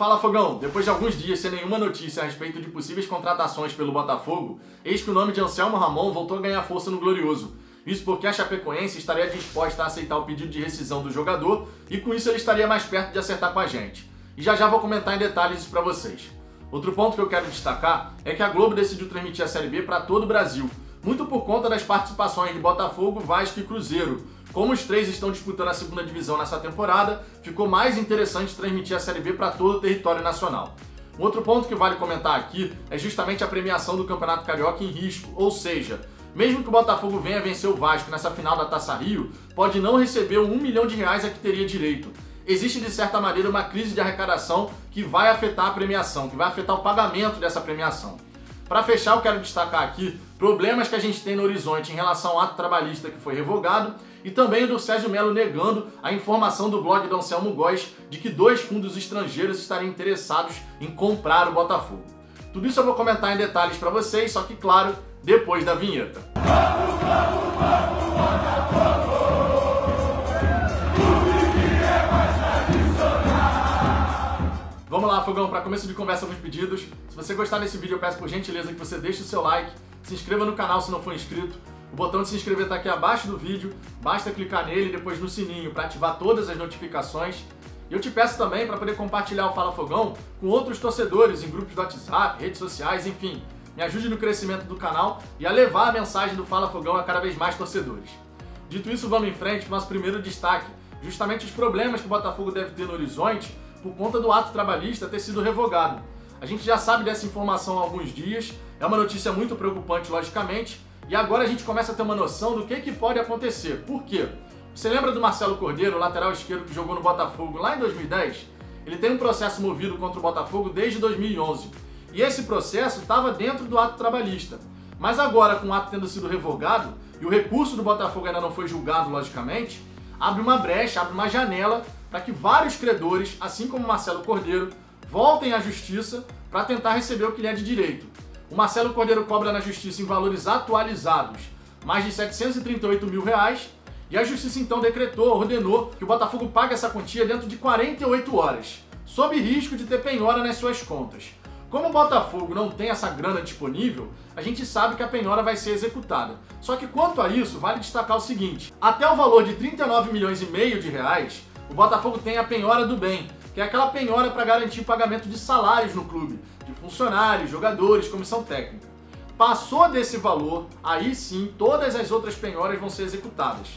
Fala, Fogão! Depois de alguns dias sem nenhuma notícia a respeito de possíveis contratações pelo Botafogo, eis que o nome de Anselmo Ramon voltou a ganhar força no Glorioso. Isso porque a Chapecoense estaria disposta a aceitar o pedido de rescisão do jogador e com isso ele estaria mais perto de acertar com a gente. E já vou comentar em detalhes isso pra vocês. Outro ponto que eu quero destacar é que a Globo decidiu transmitir a Série B para todo o Brasil, muito por conta das participações de Botafogo, Vasco e Cruzeiro. Como os três estão disputando a segunda divisão nessa temporada, ficou mais interessante transmitir a Série B para todo o território nacional. Um outro ponto que vale comentar aqui é justamente a premiação do Campeonato Carioca em risco, ou seja, mesmo que o Botafogo venha vencer o Vasco nessa final da Taça Rio, pode não receber o R$1 milhão a que teria direito. Existe, de certa maneira, uma crise de arrecadação que vai afetar a premiação, que vai afetar o pagamento dessa premiação. Para fechar, eu quero destacar aqui problemas que a gente tem no horizonte em relação ao ato trabalhista que foi revogado e também o do Sérgio Melo negando a informação do blog do Anselmo Góes de que 2 fundos estrangeiros estariam interessados em comprar o Botafogo. Tudo isso eu vou comentar em detalhes para vocês, só que, claro, depois da vinheta. Vamos lá, Fogão, para começo de conversa, alguns pedidos. Se você gostar desse vídeo, eu peço por gentileza que você deixe o seu like, se inscreva no canal se não for inscrito. O botão de se inscrever está aqui abaixo do vídeo, basta clicar nele e depois no sininho para ativar todas as notificações. E eu te peço também para poder compartilhar o Fala Fogão com outros torcedores em grupos do WhatsApp, redes sociais, enfim. Me ajude no crescimento do canal e a levar a mensagem do Fala Fogão a cada vez mais torcedores. Dito isso, vamos em frente para o nosso primeiro destaque, justamente os problemas que o Botafogo deve ter no horizonte por conta do ato trabalhista ter sido revogado. A gente já sabe dessa informação há alguns dias, é uma notícia muito preocupante, logicamente, e agora a gente começa a ter uma noção do que pode acontecer. Por quê? Você lembra do Marcelo Cordeiro, lateral esquerdo que jogou no Botafogo lá em 2010? Ele tem um processo movido contra o Botafogo desde 2011, e esse processo estava dentro do ato trabalhista. Mas agora, com o ato tendo sido revogado, e o recurso do Botafogo ainda não foi julgado, logicamente, abre uma brecha, abre uma janela para que vários credores, assim como Marcelo Cordeiro, voltem à justiça para tentar receber o que lhe é de direito. O Marcelo Cordeiro cobra na justiça em valores atualizados mais de R$738 mil, e a justiça então ordenou que o Botafogo pague essa quantia dentro de 48 horas, sob risco de ter penhora nas suas contas. Como o Botafogo não tem essa grana disponível, a gente sabe que a penhora vai ser executada. Só que quanto a isso, vale destacar o seguinte: até o valor de R$39,5 milhões, o Botafogo tem a penhora do bem, que é aquela penhora para garantir o pagamento de salários no clube, de funcionários, jogadores, comissão técnica. Passou desse valor, aí sim todas as outras penhoras vão ser executadas.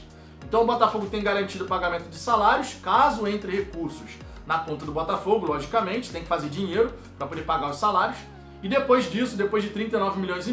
Então o Botafogo tem garantido o pagamento de salários, caso entre recursos na conta do Botafogo, logicamente, tem que fazer dinheiro para poder pagar os salários. E depois disso, depois de R$39,5 milhões,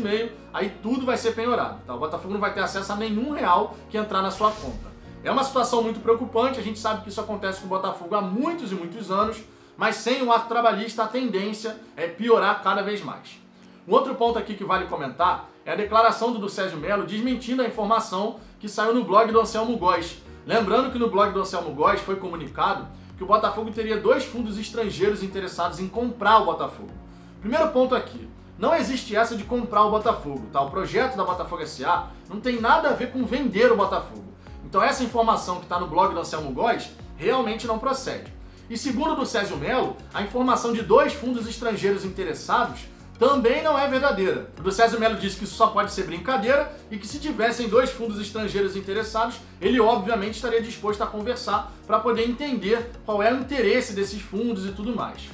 aí tudo vai ser penhorado. Tá? O Botafogo não vai ter acesso a nenhum real que entrar na sua conta. É uma situação muito preocupante, a gente sabe que isso acontece com o Botafogo há muitos e muitos anos, mas sem o ato trabalhista a tendência é piorar cada vez mais. Um outro ponto aqui que vale comentar é a declaração do Sérgio Melo desmentindo a informação que saiu no blog do Anselmo Góes. Lembrando que no blog do Anselmo Góes foi comunicado que o Botafogo teria 2 fundos estrangeiros interessados em comprar o Botafogo. Primeiro ponto aqui, não existe essa de comprar o Botafogo, tá? O projeto da Botafogo SA não tem nada a ver com vender o Botafogo. Então essa informação que está no blog do Anselmo Góes realmente não procede. E segundo o do Sérgio Melo, a informação de 2 fundos estrangeiros interessados também não é verdadeira. O do Sérgio Melo disse que isso só pode ser brincadeira e que se tivessem 2 fundos estrangeiros interessados, ele obviamente estaria disposto a conversar para poder entender qual é o interesse desses fundos e tudo mais.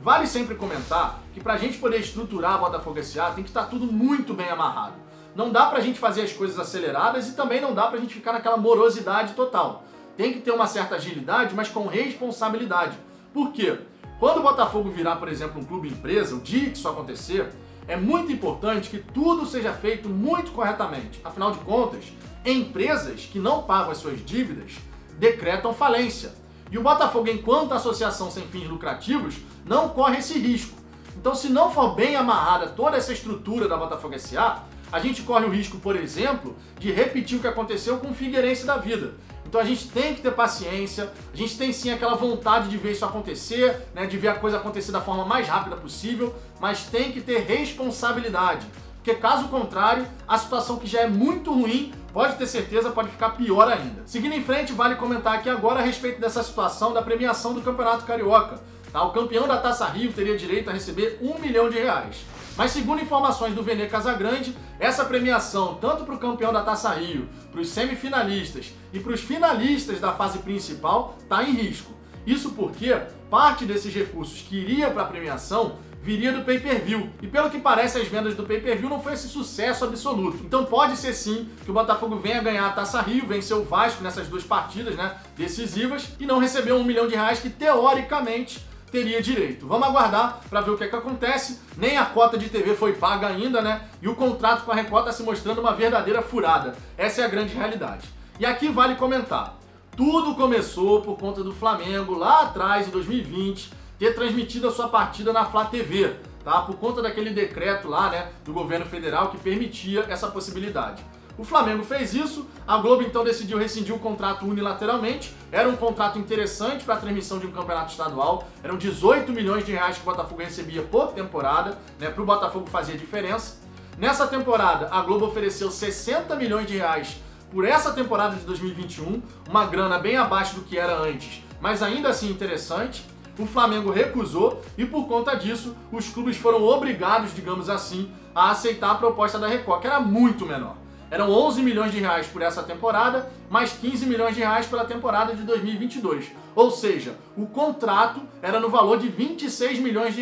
Vale sempre comentar que para a gente poder estruturar a Botafogo SA tem que estar tudo muito bem amarrado. Não dá pra gente fazer as coisas aceleradas e também não dá pra gente ficar naquela morosidade total. Tem que ter uma certa agilidade, mas com responsabilidade. Por quê? Quando o Botafogo virar, por exemplo, um clube empresa, o dia que isso acontecer, é muito importante que tudo seja feito muito corretamente. Afinal de contas, empresas que não pagam as suas dívidas decretam falência. E o Botafogo, enquanto associação sem fins lucrativos, não corre esse risco. Então, se não for bem amarrada toda essa estrutura da Botafogo SA, a gente corre o risco, por exemplo, de repetir o que aconteceu com o Figueirense da vida. Então a gente tem que ter paciência, a gente tem sim aquela vontade de ver isso acontecer, né, de ver a coisa acontecer da forma mais rápida possível, mas tem que ter responsabilidade. Porque caso contrário, a situação que já é muito ruim, pode ter certeza, pode ficar pior ainda. Seguindo em frente, vale comentar aqui agora a respeito dessa situação da premiação do Campeonato Carioca. Tá? O campeão da Taça Rio teria direito a receber R$1 milhão. Mas segundo informações do Vene Casagrande, essa premiação, tanto para o campeão da Taça Rio, para os semifinalistas e para os finalistas da fase principal, está em risco. Isso porque parte desses recursos que iria para a premiação viria do pay-per-view. E pelo que parece, as vendas do pay-per-view não foi esse sucesso absoluto. Então pode ser sim que o Botafogo venha ganhar a Taça Rio, vencer o Vasco nessas duas partidas, né, decisivas, e não receber R$1 milhão que teoricamente teria direito. Vamos aguardar para ver o que é que acontece. Nem a cota de TV foi paga ainda, né? E o contrato com a Record está se mostrando uma verdadeira furada. Essa é a grande realidade. E aqui vale comentar. Tudo começou por conta do Flamengo, lá atrás, em 2020, ter transmitido a sua partida na Flá TV, tá? Por conta daquele decreto lá, né, do governo federal que permitia essa possibilidade. O Flamengo fez isso, a Globo então decidiu rescindir o contrato unilateralmente. Era um contrato interessante para a transmissão de um campeonato estadual, eram R$18 milhões que o Botafogo recebia por temporada, né, para o Botafogo fazer diferença. Nessa temporada, a Globo ofereceu R$60 milhões por essa temporada de 2021, uma grana bem abaixo do que era antes, mas ainda assim interessante. O Flamengo recusou e por conta disso, os clubes foram obrigados, digamos assim, a aceitar a proposta da Record, que era muito menor. Eram R$11 milhões por essa temporada, mais R$15 milhões pela temporada de 2022. Ou seja, o contrato era no valor de R$26 milhões,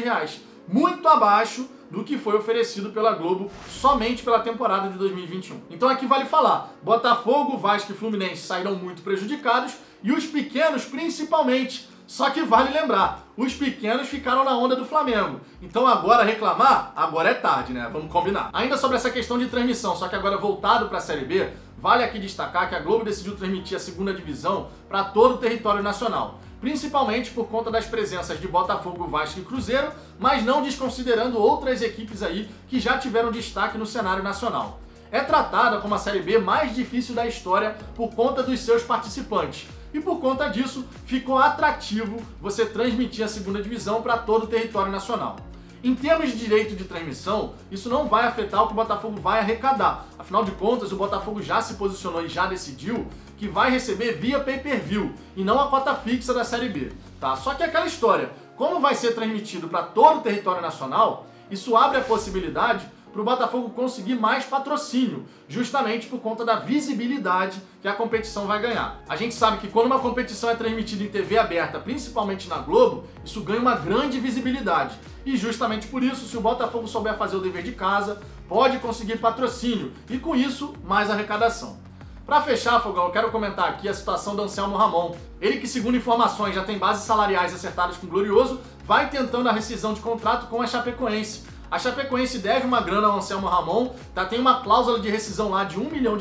muito abaixo do que foi oferecido pela Globo somente pela temporada de 2021. Então aqui vale falar, Botafogo, Vasco e Fluminense saíram muito prejudicados e os pequenos principalmente. Só que vale lembrar, os pequenos ficaram na onda do Flamengo. Então agora reclamar, agora é tarde, né? Vamos combinar. Ainda sobre essa questão de transmissão, só que agora voltado para a Série B, vale aqui destacar que a Globo decidiu transmitir a segunda divisão para todo o território nacional. Principalmente por conta das presenças de Botafogo, Vasco e Cruzeiro, mas não desconsiderando outras equipes aí que já tiveram destaque no cenário nacional. É tratada como a Série B mais difícil da história por conta dos seus participantes. E por conta disso, ficou atrativo você transmitir a segunda divisão para todo o território nacional. Em termos de direito de transmissão, isso não vai afetar o que o Botafogo vai arrecadar. Afinal de contas, o Botafogo já se posicionou e já decidiu que vai receber via pay-per-view e não a cota fixa da Série B. Tá? Só que aquela história, como vai ser transmitido para todo o território nacional, isso abre a possibilidade para o Botafogo conseguir mais patrocínio, justamente por conta da visibilidade que a competição vai ganhar. A gente sabe que quando uma competição é transmitida em TV aberta, principalmente na Globo, isso ganha uma grande visibilidade. E justamente por isso, se o Botafogo souber fazer o dever de casa, pode conseguir patrocínio e com isso, mais arrecadação. Para fechar, Fogão, eu quero comentar aqui a situação do Anselmo Ramon. Ele que, segundo informações, já tem bases salariais acertadas com o Glorioso, vai tentando a rescisão de contrato com a Chapecoense. A Chapecoense deve uma grana ao Anselmo Ramon, tá? Tem uma cláusula de rescisão lá de R$1 milhão,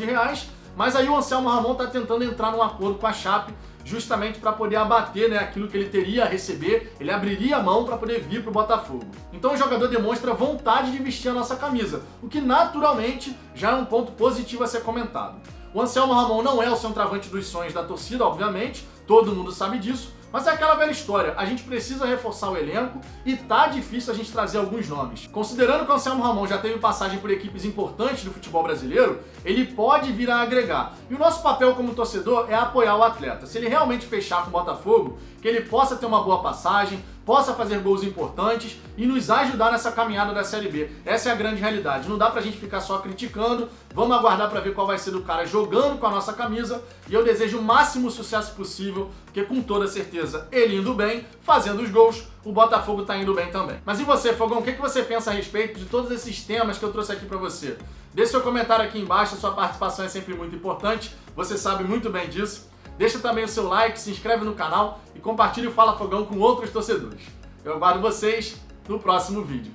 mas aí o Anselmo Ramon tá tentando entrar num acordo com a Chape, justamente para poder abater, né, aquilo que ele teria a receber, ele abriria a mão para poder vir para o Botafogo. Então o jogador demonstra vontade de vestir a nossa camisa, o que naturalmente já é um ponto positivo a ser comentado. O Anselmo Ramon não é o centroavante dos sonhos da torcida, obviamente, todo mundo sabe disso, mas é aquela velha história, a gente precisa reforçar o elenco e tá difícil a gente trazer alguns nomes. Considerando que o Anselmo Ramon já teve passagem por equipes importantes do futebol brasileiro, ele pode vir a agregar. E o nosso papel como torcedor é apoiar o atleta. Se ele realmente fechar com o Botafogo, que ele possa ter uma boa passagem, possa fazer gols importantes e nos ajudar nessa caminhada da Série B. Essa é a grande realidade. Não dá pra gente ficar só criticando, vamos aguardar pra ver qual vai ser do cara jogando com a nossa camisa e eu desejo o máximo sucesso possível, porque com toda certeza ele indo bem, fazendo os gols, o Botafogo tá indo bem também. Mas e você, Fogão, o que você pensa a respeito de todos esses temas que eu trouxe aqui pra você? Deixe seu comentário aqui embaixo, a sua participação é sempre muito importante, você sabe muito bem disso. Deixa também o seu like, se inscreve no canal e compartilhe o Fala Fogão com outros torcedores. Eu aguardo vocês no próximo vídeo.